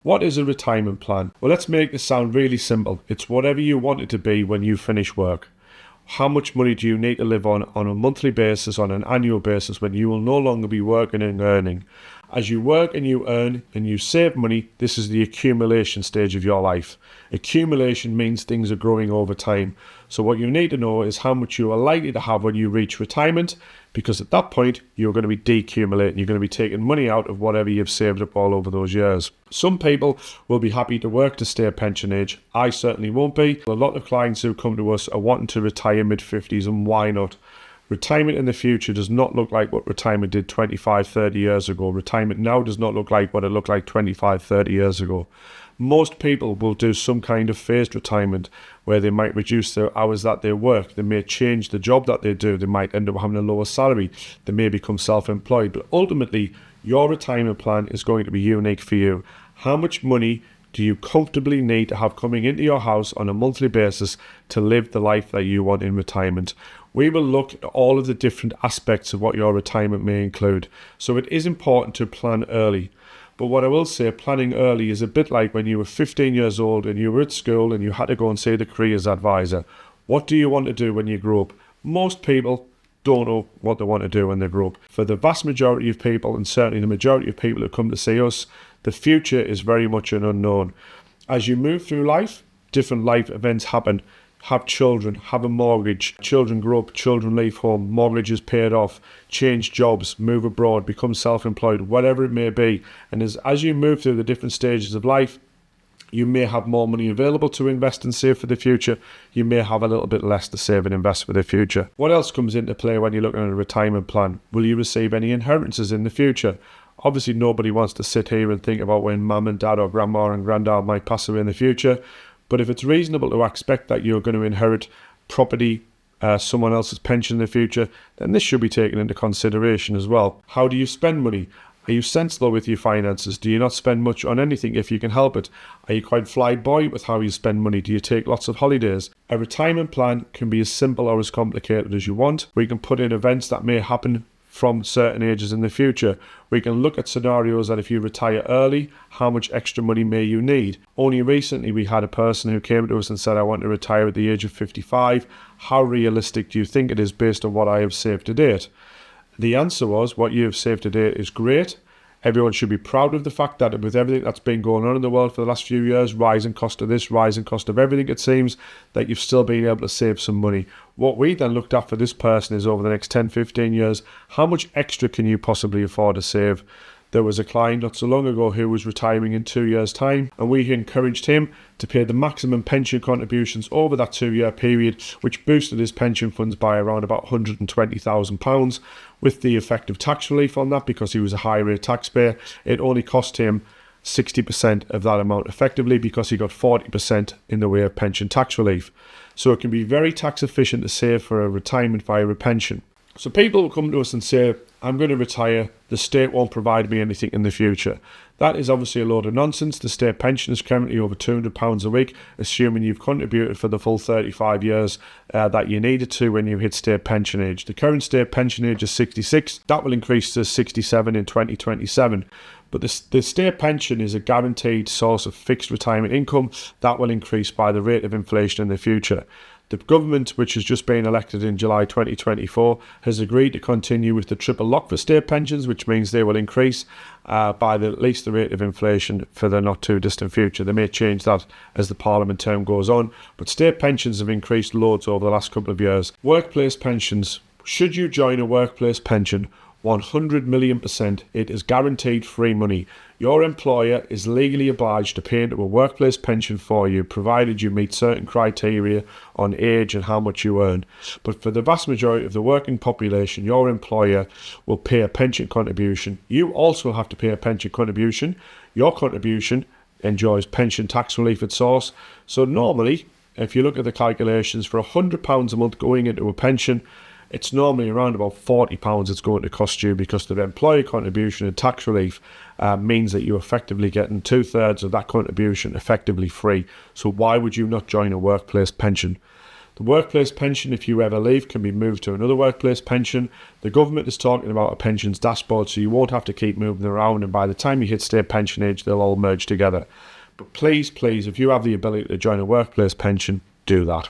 What is a retirement plan? Well, let's make this sound really simple. It's whatever you want it to be when you finish work. How much money do you need to live on a monthly basis, on an annual basis, when you will no longer be working and earning? As you work and you earn and you save money, this is the accumulation stage of your life. Accumulation means things are growing over time. So what you need to know is how much you are likely to have when you reach retirement, because at that point, you're going to be decumulating. You're going to be taking money out of whatever you've saved up all over those years. Some people will be happy to work to stay at pension age. I certainly won't be. A lot of clients who come to us are wanting to retire mid-50s, and why not? Retirement in the future does not look like what retirement did 25, 30 years ago. Retirement now does not look like what it looked like 25, 30 years ago. Most people will do some kind of phased retirement where they might reduce their hours that they work. They may change the job that they do. They might end up having a lower salary. They may become self-employed. But ultimately, your retirement plan is going to be unique for you. How much money do you comfortably need to have coming into your house on a monthly basis to live the life that you want in retirement? We will look at all of the different aspects of what your retirement may include. So it is important to plan early. But what I will say, planning early is a bit like when you were 15 years old and you were at school and you had to go and see the careers advisor. What do you want to do when you grow up? Most people don't know what they want to do when they grow up. For the vast majority of people, and certainly the majority of people who come to see us, the future is very much an unknown. As you move through life, different life events happen. Have children, have a mortgage, children grow up, children leave home, mortgage is paid off, change jobs, move abroad, become self-employed, whatever it may be. And as you move through the different stages of life, you may have more money available to invest and save for the future. You may have a little bit less to save and invest for the future. What else comes into play when you're looking at a retirement plan? Will you receive any inheritances in the future? Obviously, nobody wants to sit here and think about when mum and dad or grandma and granddad might pass away in the future. But if it's reasonable to expect that you're going to inherit property, someone else's pension in the future, then this should be taken into consideration as well. How do you spend money? Are you sensible with your finances? Do you not spend much on anything if you can help it? Are you quite fly-by with how you spend money? Do you take lots of holidays? A retirement plan can be as simple or as complicated as you want. We can put in events that may happen from certain ages in the future. We can look at scenarios that if you retire early, how much extra money may you need? Only recently we had a person who came to us and said, I want to retire at the age of 55. How realistic do you think it is based on what I have saved to date? The answer was, what you have saved to date is great. Everyone should be proud of the fact that with everything that's been going on in the world for the last few years, rising cost of this, rising cost of everything, it seems that you've still been able to save some money. What we then looked at for this person is over the next 10, 15 years, how much extra can you possibly afford to save? There was a client not so long ago who was retiring in 2 years' time, and we encouraged him to pay the maximum pension contributions over that 2-year period, which boosted his pension funds by around about £120,000. With the effective tax relief on that, because he was a high rate taxpayer, it only cost him 60% of that amount effectively, because he got 40% in the way of pension tax relief. So it can be very tax efficient to save for a retirement via a pension. So people will come to us and say, I'm going to retire, the state won't provide me anything in the future. That is obviously a load of nonsense. The state pension is currently over £200 a week, assuming you've contributed for the full 35 years that you needed to when you hit state pension age. The current state pension age is 66. That will increase to 67 in 2027. But the state pension is a guaranteed source of fixed retirement income that will increase by the rate of inflation in the future. The government, which has just been elected in July 2024, has agreed to continue with the triple lock for state pensions, which means they will increase by at least the rate of inflation for the not too distant future. They may change that as the Parliament term goes on, but state pensions have increased loads over the last couple of years. Workplace pensions. Should you join a workplace pension, 100 million%, it is guaranteed free money. Your employer is legally obliged to pay into a workplace pension for you, provided you meet certain criteria on age and how much you earn. But for the vast majority of the working population, your employer will pay a pension contribution. You also have to pay a pension contribution. Your contribution enjoys pension tax relief at source. So normally, if you look at the calculations, for £100 a month going into a pension, it's normally around about £40 it's going to cost you, because the employer contribution and tax relief means that you're effectively getting 2/3 of that contribution effectively free. So why would you not join a workplace pension? The workplace pension, if you ever leave, can be moved to another workplace pension. The government is talking about a pensions dashboard, so you won't have to keep moving around, and by the time you hit state pension age, they'll all merge together. But please, if you have the ability to join a workplace pension, do that.